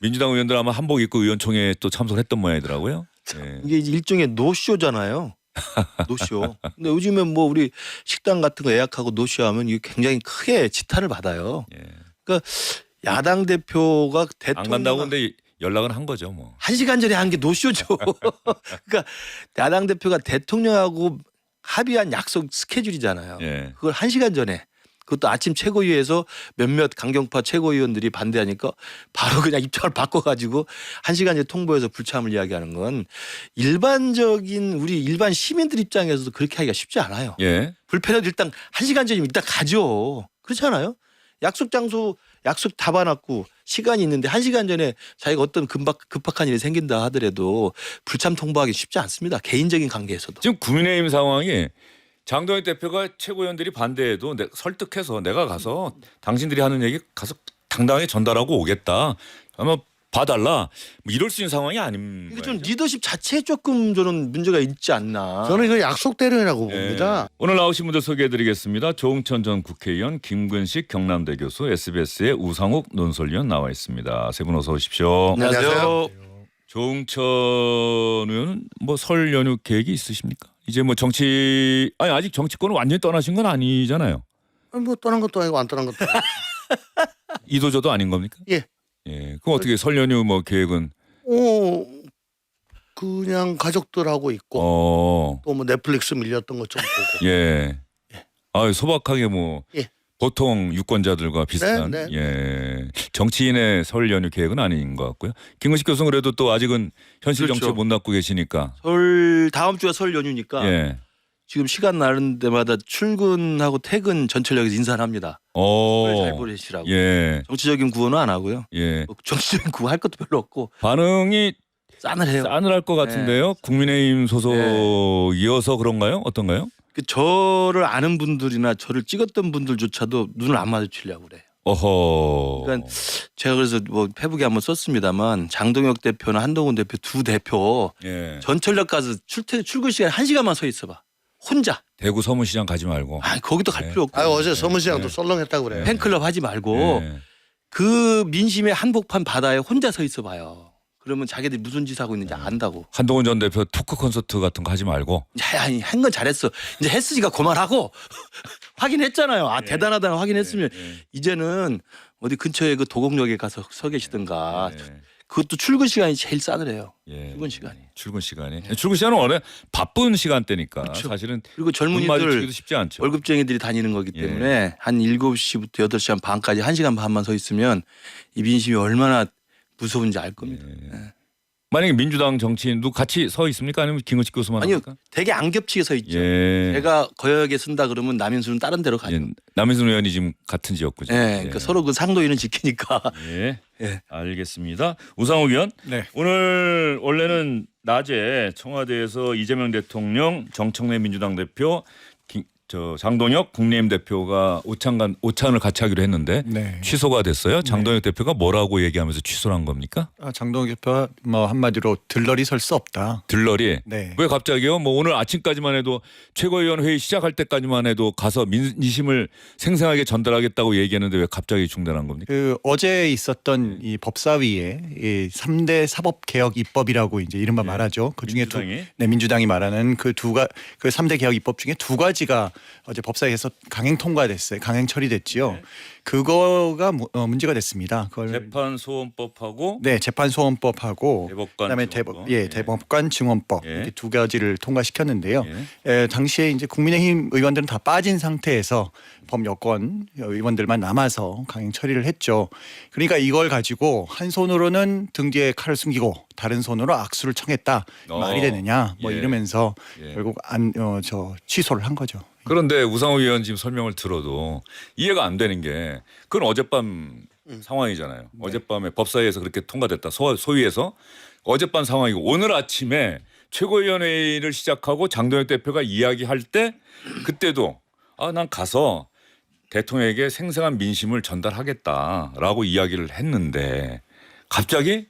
민주당 의원들 아마 한복 입고 의원총회에 또 참석했던 모양이더라고요. 예. 이게 일종의 노쇼잖아요. 노쇼. 근데 요즘에 뭐 우리 식당 같은 거 예약하고 노쇼하면 이게 굉장히 크게 지탄을 받아요. 예. 그러니까 야당 대표가 안 대통령 간다고 근데 연락은 한 거죠, 뭐. 1시간 전에 한 게 노쇼죠. 그러니까 야당 대표가 대통령하고 합의한 약속 스케줄이잖아요. 예. 그걸 1시간 전에 그것도 아침 최고위에서 몇몇 강경파 최고위원들이 반대하니까 바로 그냥 입장을 바꿔가지고 1시간 전에 통보해서 불참을 이야기하는 건 일반적인 우리 일반 시민들 입장에서도 그렇게 하기가 쉽지 않아요. 예. 불편해도 일단 1시간 전이면 일단 가죠. 그렇지 않아요? 약속 장소 약속 다 봐놨고 시간이 있는데 1시간 전에 자기가 어떤 급박한 일이 생긴다 하더라도 불참 통보하기 쉽지 않습니다. 개인적인 관계에서도. 지금 국민의힘 상황이 장동혁 대표가 최고위원들이 반대해도 설득해서 내가 가서 당신들이 하는 얘기 가서 당당하게 전달하고 오겠다. 아마 봐달라. 뭐 이럴 수 있는 상황이 아닌 이게 좀 거예요. 리더십 자체에 조금 저는 문제가 있지 않나. 저는 이거 약속대로라고 예. 봅니다. 오늘 나오신 분들 소개해드리겠습니다. 조응천 전 국회의원, 김근식 경남대 교수, SBS의 우상욱 논설위원 나와 있습니다. 세 분 어서 오십시오. 안녕하세요. 조응천 의원은 뭐 설 연휴 계획이 있으십니까? 이제 뭐 아직 정치권을 완전히 떠나신 건 아니잖아요. 아니, 뭐 떠난 것도 아니고 안 떠난 것도 아니고. 이도저도 아닌 겁니까? 예. 예. 그럼 어떻게 설 연휴 뭐 계획은? 그냥 가족들하고 있고 또 뭐 넷플릭스 밀렸던 것 좀 보고. 예. 아 소박하게 뭐 예. 보통 유권자들과 비슷한 네. 예 정치인의 설 연휴 계획은 아닌 것 같고요. 김근식 교수는 그래도 또 아직은 현실 그렇죠. 정치에 못 낚고 계시니까. 다음 주가 설 연휴니까 예. 지금 시간 나는 데마다 출근하고 퇴근 전철역에서 인사를 합니다. 잘 보내시라고. 예. 정치적인 구호는 안 하고요. 예. 뭐 정치적인 구호 할 것도 별로 없고 반응이 싸늘해요. 싸늘할 것 같은데요. 국민의힘 소속이어서 그런가요? 어떤가요? 저를 아는 분들이나 저를 찍었던 분들조차도 눈을 안 마주치려고 그래요. 어허. 그러니까 제가 그래서 뭐 페북에 한번 썼습니다만 장동혁 대표나 한동훈 대표 두 대표 예. 전철역 가서 출근 시간 1시간만 서 있어봐. 혼자. 대구 서문시장 가지 말고. 거기도 갈 네. 필요 없고. 어제 서문시장도 썰렁했다고 그래요. 팬클럽 하지 말고 예. 그 민심의 한복판 바다에 혼자 서 있어 봐요. 그러면 자기들이 무슨 짓 하고 있는지 안다고. 한동훈 전 대표 토크 콘서트 같은 거 하지 말고. 아니 한 건 잘했어. 이제 했으니까 그만하고 확인했잖아요. 대단하다는 확인했으면 이제는 어디 근처에 그 도곡역에 가서 서 계시든가. 그것도 출근 시간이 제일 싸늘해요. 예. 출근 시간이. 출근 시간이. 출근 시간은 원래 바쁜 시간대니까 그렇죠. 사실은 그리고 눈 마주치기도 젊은이들 쉽지 않죠. 월급쟁이들이 다니는 거기 때문에 한 7시부터 8시 반까지 1시간 반만 서 있으면 이 민심이 얼마나 무서운지 알 겁니다. 만약에 민주당 정치인도 같이 서 있습니까? 아니면 김은식 교수만 아니요. 합니까? 되게 안 겹치게 서 있죠. 예. 제가 거역에 쓴다 그러면 남인수는 다른 데로 가죠. 예. 남인순 의원이 지금 같은 지역구죠. 그러니까 서로 그 상도인은 지키니까. 예. 예. 알겠습니다. 우상욱 의원. 네. 오늘 원래는 낮에 청와대에서 이재명 대통령, 정청래 민주당 대표, 장동혁 국민의힘 대표가 오찬을 같이 하기로 했는데 네. 취소가 됐어요. 장동혁 대표가 뭐라고 얘기하면서 취소를 한 겁니까? 장동혁 대표가 뭐 한마디로 들러리 설 수 없다. 들러리. 네. 왜 갑자기요? 뭐 오늘 아침까지만 해도 최고위원 회의 시작할 때까지만 해도 가서 민심을 생생하게 전달하겠다고 얘기했는데 왜 갑자기 중단한 겁니까? 그 어제 있었던 이 법사위에 이 3대 사법 개혁 입법이라고 이제 이른바 말하죠. 그 중에 민주당이 말하는 그 3대 개혁 입법 중에 두 가지가 어제 법사위에서 강행 통과됐어요. 강행 처리됐지요. 네. 그거가 문제가 됐습니다. 그걸 재판소원법하고 재판소원법하고 대법관 그다음에 증언법. 대법관 증언법 이렇게 두 가지를 통과시켰는데요. 당시에 이제 국민의힘 의원들은 다 빠진 상태에서 범여권 의원들만 남아서 강행 처리를 했죠. 그러니까 이걸 가지고 한 손으로는 등 뒤에 칼을 숨기고 다른 손으로 악수를 청했다. 말이 되느냐 뭐 이러면서 결국 취소를 한 거죠. 그런데 우상호 의원 지금 설명을 들어도 이해가 안 되는 게 그건 어젯밤 상황이잖아요. 어젯밤에 법사위에서 그렇게 통과됐다. 소위에서 어젯밤 상황이고 오늘 아침에 최고위원회의를 시작하고 장동혁 대표가 이야기할 때 그때도 난 가서 대통령에게 생생한 민심을 전달하겠다라고 이야기를 했는데 갑자기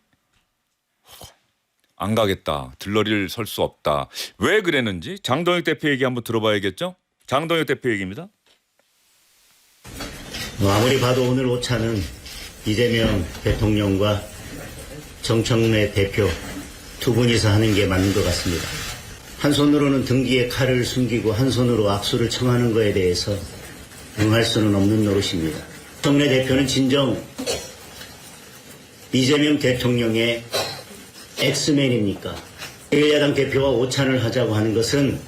안 가겠다. 들러리를 설 수 없다. 왜 그랬는지 장동혁 대표 얘기 한번 들어봐야겠죠? 장동혁 대표 얘기입니다. 아무리 봐도 오늘 오찬은 이재명 대통령과 정청래 대표 두 분이서 하는 게 맞는 것 같습니다. 한 손으로는 등기에 칼을 숨기고 한 손으로 악수를 청하는 것에 대해서 응할 수는 없는 노릇입니다. 정청래 대표는 진정 이재명 대통령의 엑스맨입니까? 제1야당 대표와 오찬을 하자고 하는 것은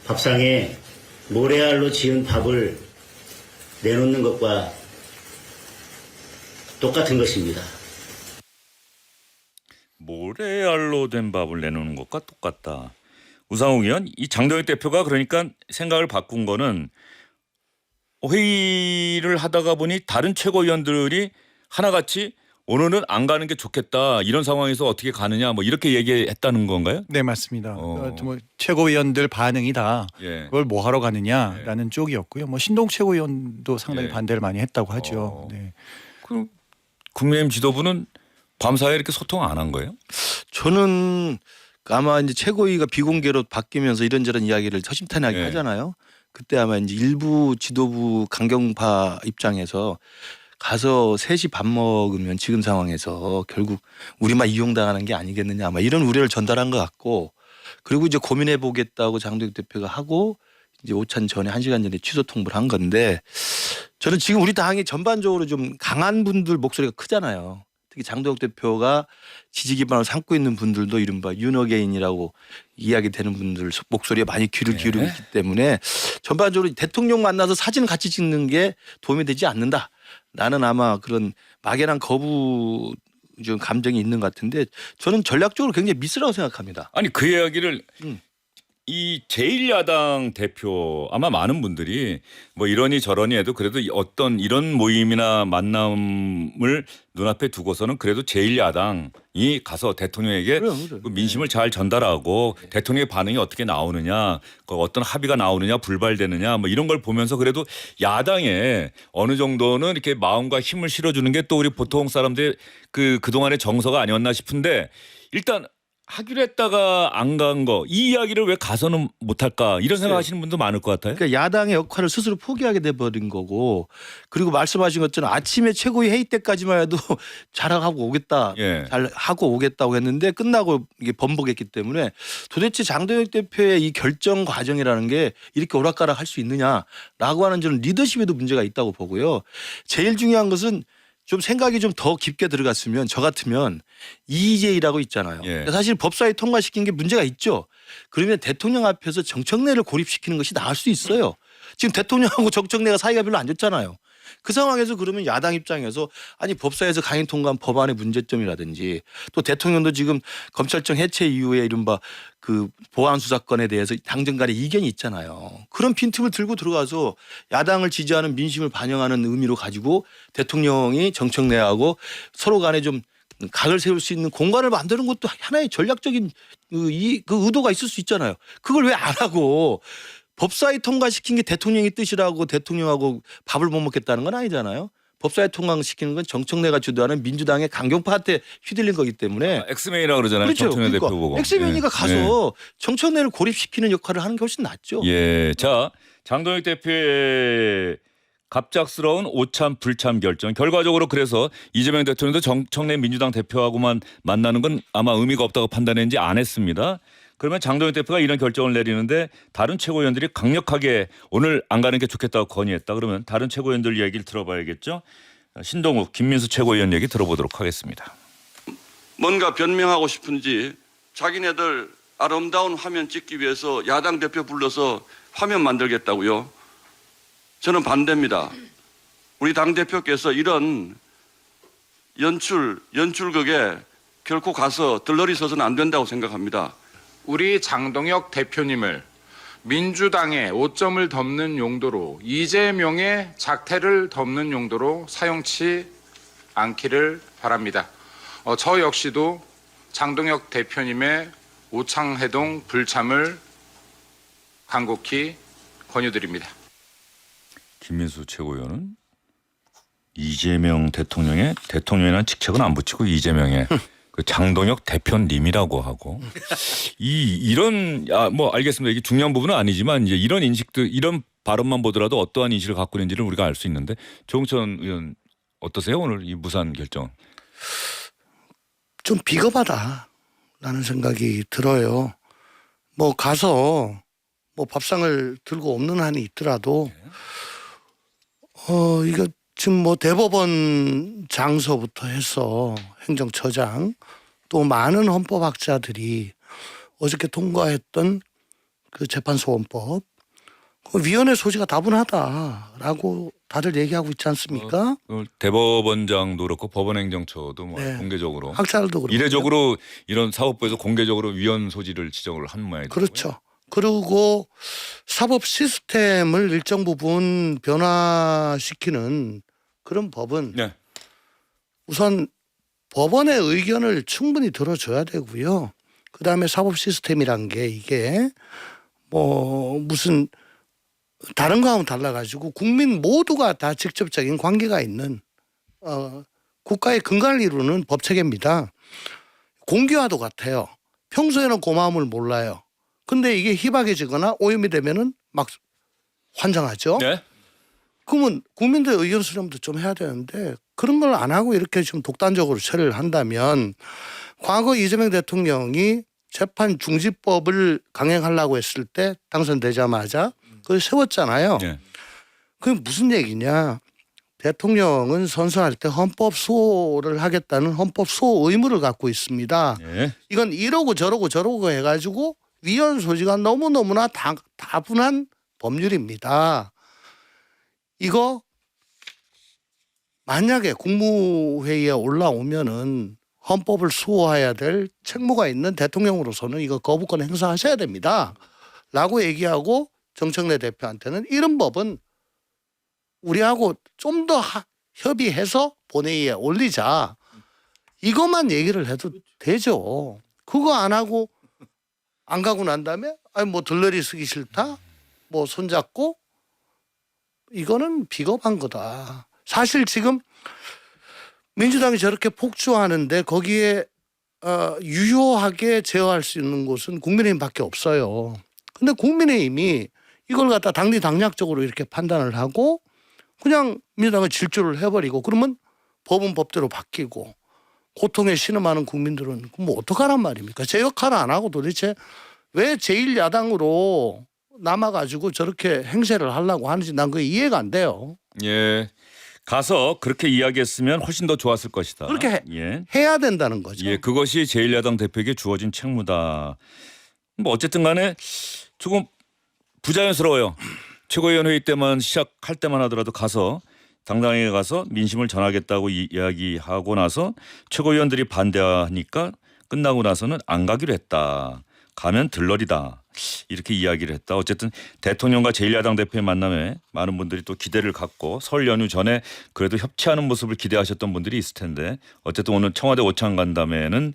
밥상에 모래알로 지은 밥을 내놓는 것과 똑같은 것입니다. 모래알로 된 밥을 내놓는 것과 똑같다. 우상욱 의원, 이 장동혁 대표가 그러니까 생각을 바꾼 거는 회의를 하다가 보니 다른 최고위원들이 하나같이 오늘은 안 가는 게 좋겠다. 이런 상황에서 어떻게 가느냐 뭐 이렇게 얘기했다는 건가요? 네, 맞습니다. 뭐 최고위원들 반응이다. 예. 그걸 뭐 하러 가느냐라는 쪽이었고요. 뭐 신동 최고위원도 상당히 예. 반대를 많이 했다고 하죠. 네. 그럼 국민의힘 지도부는 밤사이에 이렇게 소통 안 한 거예요? 저는 아마 이제 최고위가 비공개로 바뀌면서 이런저런 이야기를 허심탄회하게 네. 하잖아요. 그때 아마 이제 일부 지도부 강경파 입장에서 가서 셋이 밥 먹으면 지금 상황에서 결국 우리만 이용당하는 게 아니겠느냐 아마 이런 우려를 전달한 것 같고, 그리고 이제 고민해 보겠다고 장동혁 대표가 하고 이제 오찬 전에 1시간 전에 취소 통보를 한 건데, 저는 지금 우리 당이 전반적으로 좀 강한 분들 목소리가 크잖아요. 특히 장동혁 대표가 지지 기반을 삼고 있는 분들도 이른바 윤어게인이라고 이야기되는 분들 목소리에 많이 귀를 기울이고 있기 때문에 전반적으로 대통령 만나서 사진을 같이 찍는 게 도움이 되지 않는다. 나는 아마 그런 막연한 거부 좀 감정이 있는 것 같은데, 저는 전략적으로 굉장히 미스라고 생각합니다. 아니 그 이야기를 이 제1야당 대표 아마 많은 분들이 뭐 이러니 저러니 해도 그래도 어떤 이런 모임이나 만남을 눈앞에 두고서는 그래도 제1야당이 가서 대통령에게 그래. 그 민심을 잘 전달하고 대통령의 반응이 어떻게 나오느냐, 그 어떤 합의가 나오느냐, 불발되느냐 뭐 이런 걸 보면서 그래도 야당에 어느 정도는 이렇게 마음과 힘을 실어주는 게 또 우리 보통 사람들의 그동안의 정서가 아니었나 싶은데, 일단 하기로 했다가 안 간 거 이 이야기를 왜 가서는 못할까 이런 생각하시는 분도 많을 것 같아요. 그러니까 야당의 역할을 스스로 포기하게 돼버린 거고, 그리고 말씀하신 것처럼 아침에 최고위 회의 때까지만 해도 잘하고 오겠다, 예. 잘 하고 오겠다고 했는데 끝나고 이게 번복했기 때문에 도대체 장동혁 대표의 이 결정 과정이라는 게 이렇게 오락가락 할 수 있느냐라고 하는 저는 리더십에도 문제가 있다고 보고요. 제일 중요한 것은 좀 생각이 좀 더 깊게 들어갔으면, 저 같으면 EJ라고 있잖아요. 예. 사실 법사위 통과시킨 게 문제가 있죠. 그러면 대통령 앞에서 정청래를 고립시키는 것이 나을 수 있어요. 지금 대통령하고 정청래가 사이가 별로 안 좋잖아요. 그 상황에서 그러면 야당 입장에서 아니 법사위에서 강행 통과한 법안의 문제점이라든지, 또 대통령도 지금 검찰청 해체 이후에 이른바 그 보안 수사권에 대해서 당정 간에 이견이 있잖아요. 그런 빈틈을 들고 들어가서 야당을 지지하는 민심을 반영하는 의미로 가지고 대통령이 정청래하고 서로 간에 좀 각을 세울 수 있는 공간을 만드는 것도 하나의 전략적인 그 의도가 있을 수 있잖아요. 그걸 왜 안 하고 법사위 통과시킨 게 대통령의 뜻이라고 대통령하고 밥을 못 먹겠다는 건 아니잖아요. 법사위 통과시키는 건 정청래가 주도하는 민주당의 강경파한테 휘둘린 거기 때문에. 엑스맨이라고 그러잖아요. 그렇죠. 정청래 그러니까 대표 보고. 엑스맨이가 예. 가서 정청래를 고립시키는 역할을 하는 게 훨씬 낫죠. 예. 자, 장동혁 대표의 갑작스러운 오참 불참 결정. 결과적으로 그래서 이재명 대통령도 정청래 민주당 대표하고만 만나는 건 아마 의미가 없다고 판단했는지 안 했습니다. 그러면 장동혁 대표가 이런 결정을 내리는데 다른 최고위원들이 강력하게 오늘 안 가는 게 좋겠다고 건의했다. 그러면 다른 최고위원들 얘기를 들어봐야겠죠. 신동욱, 김민수 최고위원 얘기 들어보도록 하겠습니다. 뭔가 변명하고 싶은지 자기네들 아름다운 화면 찍기 위해서 야당 대표 불러서 화면 만들겠다고요. 저는 반대입니다. 우리 당대표께서 이런 연출극에 결코 가서 들러리 서서는 안 된다고 생각합니다. 우리 장동혁 대표님을 민주당의 오점을 덮는 용도로, 이재명의 작태를 덮는 용도로 사용치 않기를 바랍니다. 저 역시도 장동혁 대표님의 오창해동 불참을 간곡히 권유드립니다. 김민수 최고위원은 이재명 대통령의 대통령이라는 직책은 안 붙이고 이재명의 그 장동혁 대표님이라고 하고 이런 뭐 알겠습니다. 이게 중요한 부분은 아니지만 이제 이런 인식도 이런 발언만 보더라도 어떠한 인식을 갖고 있는지를 우리가 알 수 있는데, 조홍천 의원 어떠세요 오늘 이 무산 결정? 좀 비겁하다라는 생각이 들어요. 뭐 가서 뭐 밥상을 들고 없는 한이 있더라도 이거 지금 뭐 대법원 장서부터 해서 행정처장 또 많은 헌법학자들이 어저께 통과했던 그 재판소원법 그 위헌의 소지가 다분하다라고 다들 얘기하고 있지 않습니까? 대법원장도 그렇고 법원행정처도 뭐 네. 공개적으로 학자들도 그렇고 이례적으로 이런 사법부에서 공개적으로 위헌 소지를 지적을 한 모양이더라고요. 그렇죠. 그리고 사법 시스템을 일정 부분 변화시키는 그런 법은 네. 우선 법원의 의견을 충분히 들어줘야 되고요. 그다음에 사법 시스템이란 게 이게 뭐 무슨 다른 거하고는 달라가지고 국민 모두가 다 직접적인 관계가 있는 국가의 근간을 이루는 법 체계입니다. 공기와도 같아요. 평소에는 고마움을 몰라요. 근데 이게 희박해지거나 오염이 되면은 막 환장하죠. 네. 그러면 국민들의 의견 수렴도 좀 해야 되는데 그런 걸 안 하고 이렇게 지금 독단적으로 처리를 한다면 과거 이재명 대통령이 재판 중지법을 강행하려고 했을 때 당선되자마자 그걸 세웠잖아요. 네. 그게 무슨 얘기냐. 대통령은 선서할 때 헌법 수호를 하겠다는 헌법 수호 의무를 갖고 있습니다. 네. 이건 이러고 저러고 해가지고 위헌 소지가 너무너무나 다분한 법률입니다. 이거 만약에 국무회의에 올라오면은 헌법을 수호해야 될 책무가 있는 대통령으로서는 이거 거부권 행사하셔야 됩니다. 라고 얘기하고 정청래 대표한테는 이런 법은 우리하고 좀 더 협의해서 본회의에 올리자. 이것만 얘기를 해도 되죠. 그거 안 하고 안 가고 난 다음에 아니 뭐 들러리 쓰기 싫다. 뭐 손잡고 이거는 비겁한 거다. 사실 지금 민주당이 저렇게 폭주하는데 거기에 유효하게 제어할 수 있는 곳은 국민의힘밖에 없어요. 근데 국민의힘이 이걸 갖다 당리당략적으로 이렇게 판단을 하고 그냥 민주당을 질주를 해버리고 그러면 법은 법대로 바뀌고 고통에 신음하는 국민들은 뭐 어떡하란 말입니까? 제 역할을 안 하고 도대체 왜 제1야당으로 남아가지고 저렇게 행세를 하려고 하는지 난 그게 이해가 안 돼요. 예. 가서 그렇게 이야기했으면 훨씬 더 좋았을 것이다. 그렇게 예. 해야 된다는 거죠. 예, 그것이 제1야당 대표에게 주어진 책무다. 뭐 어쨌든 간에 조금 부자연스러워요. 최고위원 회의 때만 시작할 때만 하더라도 가서 당당하게 가서 민심을 전하겠다고 이야기하고 나서 최고위원들이 반대하니까 끝나고 나서는 안 가기로 했다. 가면 들러리다. 이렇게 이야기를 했다. 어쨌든 대통령과 제1야당 대표의 만남에 많은 분들이 또 기대를 갖고 설 연휴 전에 그래도 협치하는 모습을 기대하셨던 분들이 있을 텐데 어쨌든 오늘 청와대 오찬 간담회는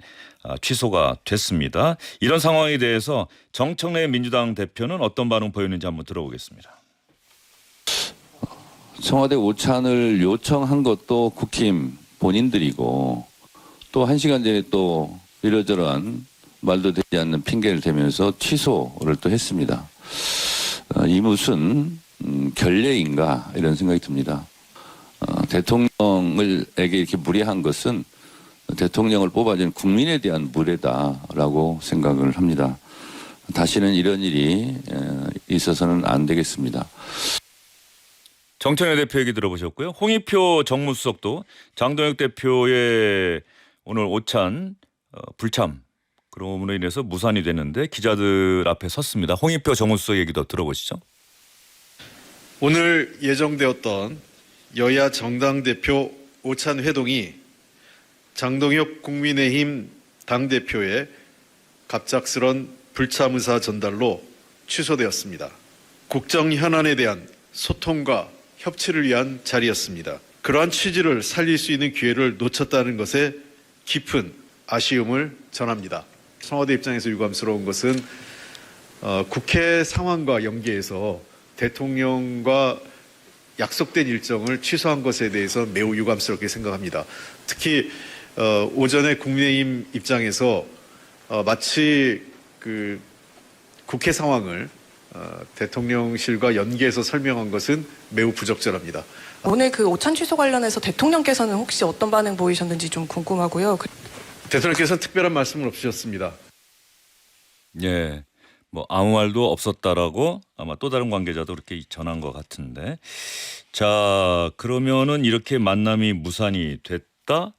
취소가 됐습니다. 이런 상황에 대해서 정청래 민주당 대표는 어떤 반응 보였는지 한번 들어보겠습니다. 청와대 오찬을 요청한 것도 국힘 본인들이고 또 1시간 전에 또 이러저러한 말도 되지 않는 핑계를 대면서 취소를 또 했습니다. 이 무슨 결례인가 이런 생각이 듭니다. 대통령에게 이렇게 무례한 것은 대통령을 뽑아준 국민에 대한 무례다라고 생각을 합니다. 다시는 이런 일이 있어서는 안 되겠습니다. 정청래 대표 얘기 들어보셨고요. 홍익표 정무수석도 장동혁 대표의 오늘 오찬 불참 그럼으로 인해서 무산이 됐는데 기자들 앞에 섰습니다. 홍익표 정무수석 얘기도 들어보시죠. 오늘 예정되었던 여야 정당 대표 오찬 회동이 장동혁 국민의힘 당대표의 갑작스런 불참 의사 전달로 취소되었습니다. 국정 현안에 대한 소통과 협치를 위한 자리였습니다. 그러한 취지를 살릴 수 있는 기회를 놓쳤다는 것에 깊은 아쉬움을 전합니다. 청와대 입장에서 유감스러운 것은 국회 상황과 연계해서 대통령과 약속된 일정을 취소한 것에 대해서 매우 유감스럽게 생각합니다. 특히 오전에 국민의힘 입장에서 마치 그 국회 상황을 대통령실과 연계해서 설명한 것은 매우 부적절합니다. 오늘 그 오찬 취소 관련해서 대통령께서는 혹시 어떤 반응 보이셨는지 좀 궁금하고요. 대통령께서는 특별한 말씀은 없으셨습니다. 예. 뭐 아무 말도 없었다라고 아마 또 다른 관계자도 그렇게 전한 것 같은데. 자, 그러면은 이렇게 만남이 무산이 됐다.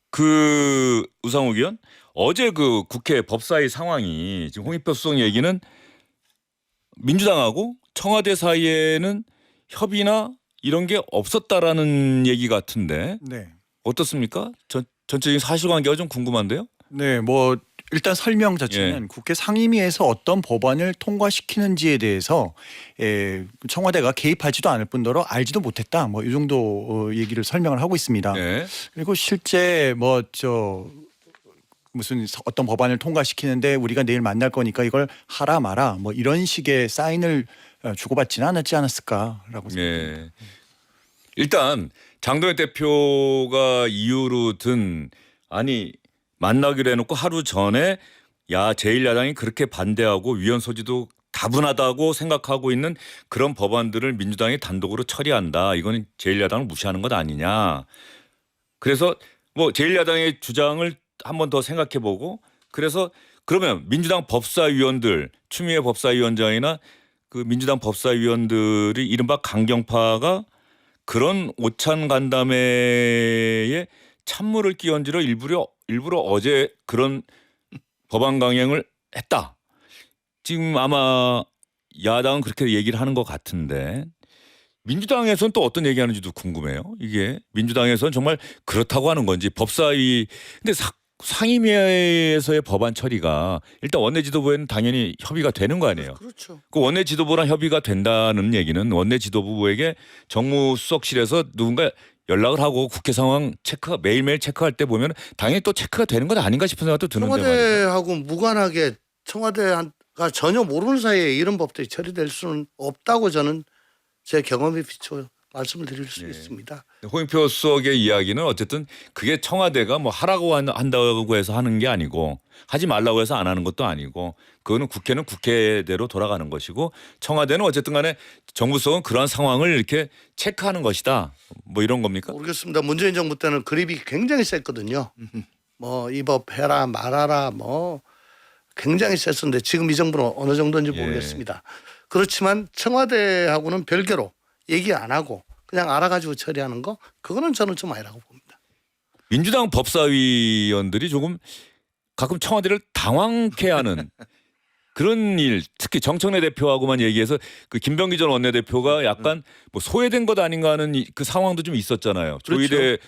그 우상욱 의원 어제 그 국회 법사위 상황이 지금 홍익표 수석 얘기는 민주당하고 청와대 사이에는 협의나 이런 게 없었다라는 얘기 같은데 네. 어떻습니까? 전체적인 사실관계가 좀 궁금한데요. 네, 뭐 일단 설명 자체는 국회 상임위에서 어떤 법안을 통과시키는지에 대해서 청와대가 개입하지도 않을 뿐더러 알지도 못했다. 뭐 이 정도 얘기를 설명을 하고 있습니다. 네. 그리고 실제 무슨 어떤 법안을 통과시키는데 우리가 내일 만날 거니까 이걸 하라 마라 뭐 이런 식의 사인을 주고받지는 않았지 않았을까라고 생각합니다. 예. 일단 장동혁 대표가 이유로 든 아니 만나기로 해놓고 하루 전에 제1야당이 그렇게 반대하고 위헌 소지도 다분하다고 생각하고 있는 그런 법안들을 민주당이 단독으로 처리한다. 이거는 제1야당을 무시하는 것 아니냐. 그래서 뭐 제1야당의 주장을 한 번 더 생각해보고 그래서 그러면 민주당 법사위원들 추미애 법사위원장이나 그 민주당 법사위원들이 이른바 강경파가 그런 오찬 간담회에 찬물을 끼얹으려 일부러 어제 그런 법안 강행을 했다. 지금 아마 야당은 그렇게 얘기를 하는 것 같은데 민주당에서는 또 어떤 얘기하는지도 궁금해요. 이게 민주당에서는 정말 그렇다고 하는 건지 법사위 근데 상임위에서의 법안 처리가 일단 원내 지도부에는 당연히 협의가 되는 거 아니에요. 그렇죠. 그 원내 지도부랑 협의가 된다는 얘기는 원내 지도부에게 정무수석실에서 누군가 연락을 하고 국회 상황 매일매일 체크할 때 보면 당연히 또 체크가 되는 건 아닌가 싶은 생각도 드는데 말이죠. 청와대하고 무관하게 청와대가 전혀 모르는 사이에 이런 법들이 처리될 수는 없다고 저는 제 경험에 비춰 말씀을 드릴 수 있습니다. 홍익표 수석의 이야기는 어쨌든 그게 청와대가 뭐 하라고 한다고 해서 하는 게 아니고 하지 말라고 해서 안 하는 것도 아니고 그거는 국회는 국회대로 돌아가는 것이고 청와대는 어쨌든 간에 정부수석은 그러한 상황을 이렇게 체크하는 것이다. 뭐 이런 겁니까? 모르겠습니다. 문재인 정부 때는 그립이 굉장히 셌거든요. 뭐 이 법 해라 말아라 뭐 굉장히 셌었는데 지금 이 정부는 어느 정도인지 모르겠습니다. 그렇지만 청와대하고는 별개로 얘기 안 하고 그냥 알아가지고 처리하는 거 그거는 저는 좀 아니라고 봅니다. 민주당 법사위원들이 조금 가끔 청와대를 당황케 하는 그런 일 특히 정청래 대표하고만 얘기해서 그 김병기 전 원내대표가 약간 뭐 소외된 것 아닌가 하는 그 상황도 좀 있었잖아요. 조희대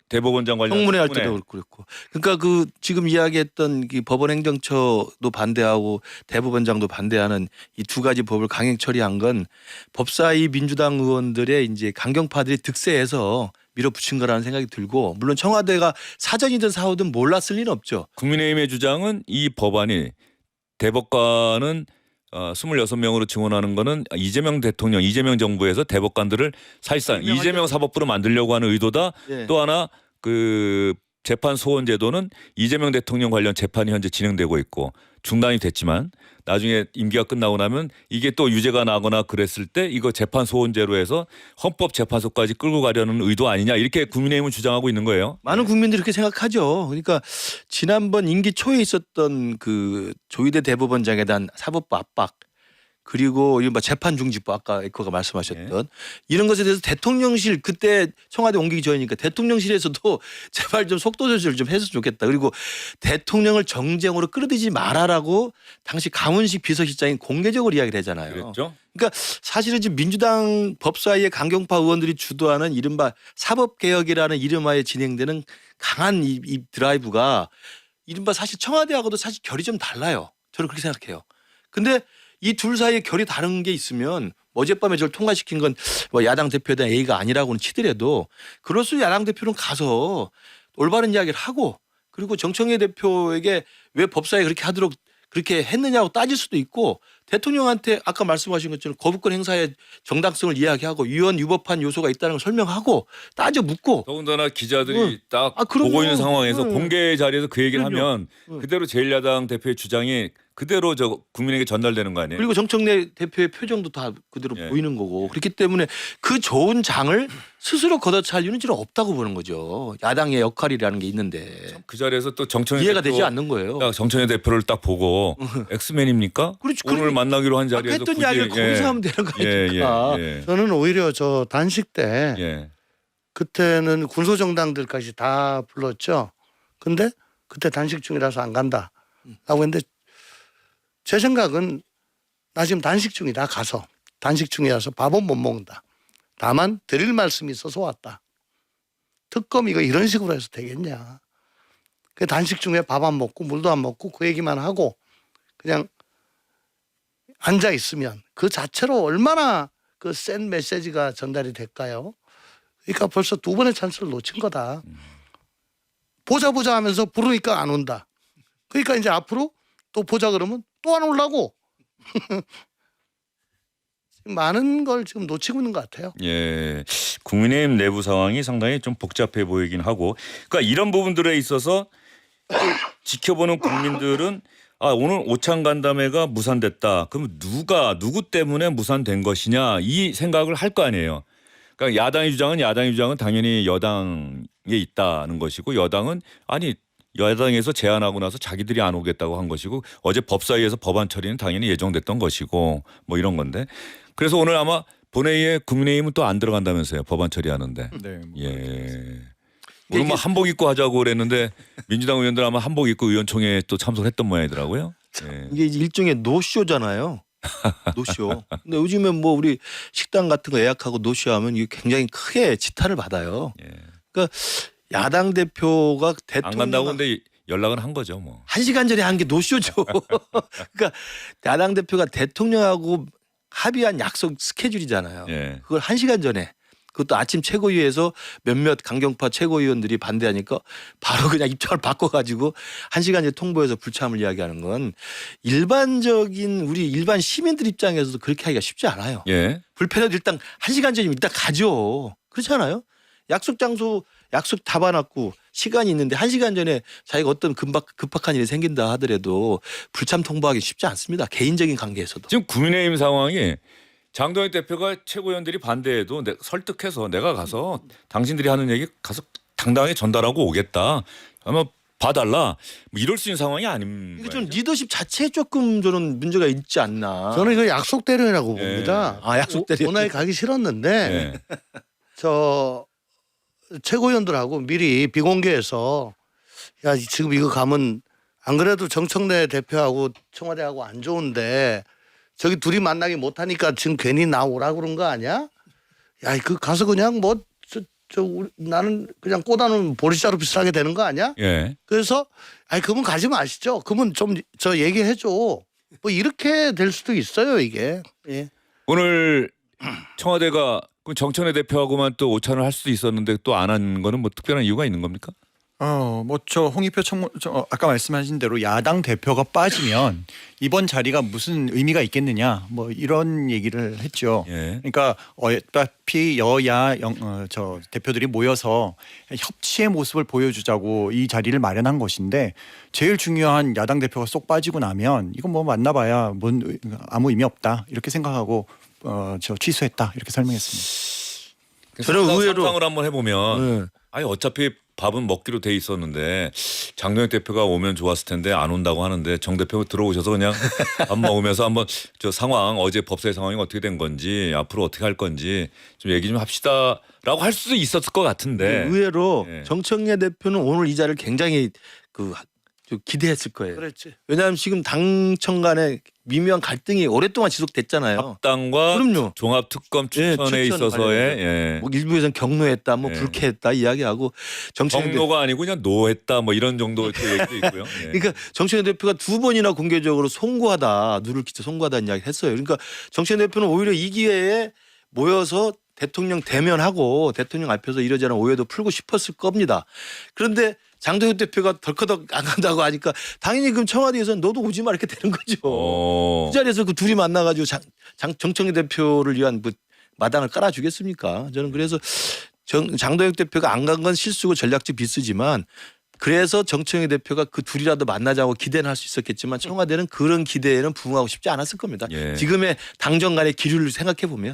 대법원장 관련 청문회 할 때도 그렇고. 그러니까 그 지금 이야기했던 그 법원행정처도 반대하고 대법원장도 반대하는 이 두 가지 법을 강행 처리한 건 법사위 민주당 의원들의 이제 강경파들이 득세해서 밀어붙인 거라는 생각이 들고 물론 청와대가 사전이든 사후든 몰랐을 리는 없죠. 국민의힘의 주장은 이 법안이 대법관은 26명으로 증원하는 거는 이재명 대통령, 이재명 정부에서 대법관들을 사실상 이재명 사법부로 만들려고 하는 의도다. 네. 또 하나 그 재판 소원 제도는 이재명 대통령 관련 재판이 현재 진행되고 있고 중단이 됐지만 나중에 임기가 끝나고 나면 이게 또 유죄가 나거나 그랬을 때 이거 재판 소원제로 해서 헌법재판소까지 끌고 가려는 의도 아니냐 이렇게 국민의힘은 주장하고 있는 거예요. 많은 국민들이 그렇게 생각하죠. 그러니까 지난번 임기 초에 있었던 그 조희대 대법원장에 대한 사법부 압박 그리고 이른바 재판중지법 아까 에코가 말씀하셨던 이런 것에 대해서 대통령실 그때 청와대 옮기기 전이니까 대통령실에서도 제발 좀 속도 조절 좀 했으면 좋겠다. 그리고 대통령을 정쟁으로 끌어들이지 말아라고 당시 강훈식 비서실장이 공개적으로 이야기를 하잖아요. 그랬죠? 그러니까 사실은 지금 민주당 법사위의 강경파 의원들이 주도하는 이른바 사법개혁이라는 이름하에 진행되는 강한 이 드라이브가 이른바 사실 청와대하고도 사실 결이 좀 달라요. 저는 그렇게 생각해요. 근데 이 둘 사이에 결이 다른 게 있으면 어젯밤에 저를 통과시킨 건 뭐 야당 대표에 대한 A가 아니라고는 치더라도 그럴수록 야당 대표는 가서 올바른 이야기를 하고 그리고 정청래 대표에게 왜 법사위 그렇게 하도록 그렇게 했느냐고 따질 수도 있고 대통령한테 아까 말씀하신 것처럼 거부권 행사의 정당성을 이야기하고 위헌 위법한 요소가 있다는 걸 설명하고 따져 묻고 더군다나 기자들이 딱 그럼요. 보고 있는 상황에서 응. 공개 자리에서 그 얘기를 그럼요. 하면 그대로 제1야당 대표의 주장이 그대로 저 국민에게 전달되는 거 아니에요? 그리고 정청래 대표의 표정도 다 그대로 예. 보이는 거고 그렇기 때문에 그 좋은 장을 스스로 걷어찰 이유는 저는 없다고 보는 거죠. 야당의 역할이라는 게 있는데 그 자리에서 또 정청래 이해가 대표, 되지 않는 거예요. 딱 정청래 대표를 딱 보고 엑스맨입니까? 그렇지, 오늘 그러니- 만나기로 한 아까 자리에서 했던 굳이- 이야기를 거기서 하면 되는 거 아닙니까? 예. 저는 오히려 저 단식 때 예. 그때는 군소정당들까지 다 불렀죠. 근데 그때 단식 중이라서 안 간다. 라고 했는데 제 생각은 나 지금 단식 중이다. 가서. 단식 중이라서 밥은 못 먹는다. 다만 드릴 말씀이 있어서 왔다. 특검 이거 이런 식으로 해서 되겠냐. 그 단식 중에 밥 안 먹고 물도 안 먹고 그 얘기만 하고 그냥 앉아 있으면 그 자체로 얼마나 그 센 메시지가 전달이 될까요? 그러니까 벌써 두 번의 찬스를 놓친 거다. 보자 하면서 부르니까 안 온다. 그러니까 이제 앞으로 또 보자 그러면 또 안 오려고. 많은 걸 지금 놓치고 있는 것 같아요. 예. 국민의힘 내부 상황이 상당히 좀 복잡해 보이긴 하고, 그러니까 이런 부분들에 있어서 지켜보는 국민들은 아, 오늘 오찬 간담회가 무산됐다. 그럼 누구 때문에 무산된 것이냐 이 생각을 할 거 아니에요. 그러니까 야당의 주장은 당연히 여당에 있다는 것이고, 여당은 아니 여당에서 제안하고 나서 자기들이 안 오겠다고 한 것이고, 어제 법사위에서 법안 처리는 당연히 예정됐던 것이고 뭐 이런 건데, 그래서 오늘 아마 본회의에 국민의힘은 또 안 들어간다면서요, 법안 처리하는데. 네. 뭐 예. 오늘 뭐 한복 입고 하자고 그랬는데 민주당 의원들 아마 한복 입고 의원총회에 또 참석했던 모양이더라고요. 예. 이게 일종의 노쇼잖아요. 노쇼. 근데 요즘에 뭐 우리 식당 같은 거 예약하고 노쇼하면 이게 굉장히 크게 지탄을 받아요. 예. 그러니까 야당 대표가 안 대통령 간다고 근데 연락은 한 거죠, 뭐. 1시간 전에 한 게 노쇼죠. 그러니까 야당 대표가 대통령하고 합의한 약속 스케줄이잖아요. 예. 그걸 1시간 전에 그것도 아침 최고위에서 몇몇 강경파 최고위원들이 반대하니까 바로 그냥 입장을 바꿔가지고 1시간 전에 통보해서 불참을 이야기하는 건 일반적인 우리 일반 시민들 입장에서도 그렇게 하기가 쉽지 않아요. 예. 불편해도 일단 1시간 전이면 일단 가죠. 그렇지 않아요? 약속 장소 약속 다 봐놨고 시간이 있는데 1시간 전에 자기가 어떤 급박한 일이 생긴다 하더라도 불참 통보하기 쉽지 않습니다. 개인적인 관계에서도. 지금 국민의힘 상황이 장동혁 대표가 최고위원들이 반대해도 설득해서 내가 가서 당신들이 하는 얘기 가서 당당하게 전달하고 오겠다. 아마 봐달라. 뭐 이럴 수 있는 상황이 아닌 이게 거예요. 좀 리더십 자체에 조금 저는 문제가 있지 않나. 저는 이거 약속 대련이라고 예. 봅니다. 아, 약속 대련. 워낙에 가기 싫었는데 예. 저 최고위원들하고 미리 비공개해서 야 지금 이거 가면 안 그래도 정청래 대표하고 청와대하고 안 좋은데 저기 둘이 만나기 못하니까 지금 괜히 나오라 그런 거 아니야? 야 그 가서 그냥 뭐 나는 그냥 꽂아놓은 보리자루 비슷하게 되는 거 아니야? 예. 그래서 아니 그분 가지 마시죠. 그분 좀 저 얘기해 줘. 뭐 이렇게 될 수도 있어요 이게. 예. 오늘 청와대가 그 정청래 대표하고만 또 오찬을 할 수도 있었는데 또 안 한 거는 뭐 특별한 이유가 있는 겁니까? 뭐 저 홍익표 아까 말씀하신 대로 야당 대표가 빠지면 이번 자리가 무슨 의미가 있겠느냐 뭐 이런 얘기를 했죠. 예. 그러니까 어차피 여야 저 대표들이 모여서 협치의 모습을 보여주자고 이 자리를 마련한 것인데 제일 중요한 야당 대표가 쏙 빠지고 나면 이건 뭐 만나봐야 뭔 아무 의미 없다 이렇게 생각하고 저 취소했다 이렇게 설명했습니다. 저는 의외로- 상상을 한번 해보면 네. 아니 어차피 밥은 먹기로 돼 있었는데 장동혁 대표가 오면 좋았을 텐데 안 온다고 하는데 정 대표 들어오셔서 그냥 밥 먹으면서 한번 저 상황 어제 법사위 상황이 어떻게 된 건지 앞으로 어떻게 할 건지 좀 얘기 좀 합시다라고 할 수도 있었을 것 같은데 의외로 예. 정청래 대표는 오늘 이 자리를 굉장히 좀 기대했을 거예요. 그렇지. 왜냐하면 지금 당청 간의 미묘한 갈등이 오랫동안 지속됐잖아요. 합당과 그럼요. 종합특검 예, 추천에 추천 있어서의 관련해서. 예. 뭐 일부에서는 경로했다, 뭐 예. 불쾌했다 이야기하고 정청래 대표. 경로가 아니고 그냥 노했다 뭐 이런 정도의 또 얘기도 있고요. 예. 그러니까 정청래 대표가 2번이나 공개적으로 송구하다, 누를 끼쳐 송구하다는 이야기 했어요. 그러니까 정청래 대표는 오히려 이 기회에 모여서 대통령 대면하고 대통령 앞에서 이러저런 오해도 풀고 싶었을 겁니다. 그런데 장동혁 대표가 덜커덕 안 간다고 하니까 당연히 그럼 청와대에서는 너도 오지 마 이렇게 되는 거죠. 그 자리에서 그 둘이 만나가지고 정청래 대표를 위한 뭐 마당을 깔아주겠습니까? 저는 그래서 장동혁 대표가 안 간 건 실수고 전략적 비스지만 그래서 정청래 대표가 그 둘이라도 만나자고 기대는 할 수 있었겠지만 청와대는 그런 기대에는 부응하고 싶지 않았을 겁니다. 예. 지금의 당정 간의 기류를 생각해 보면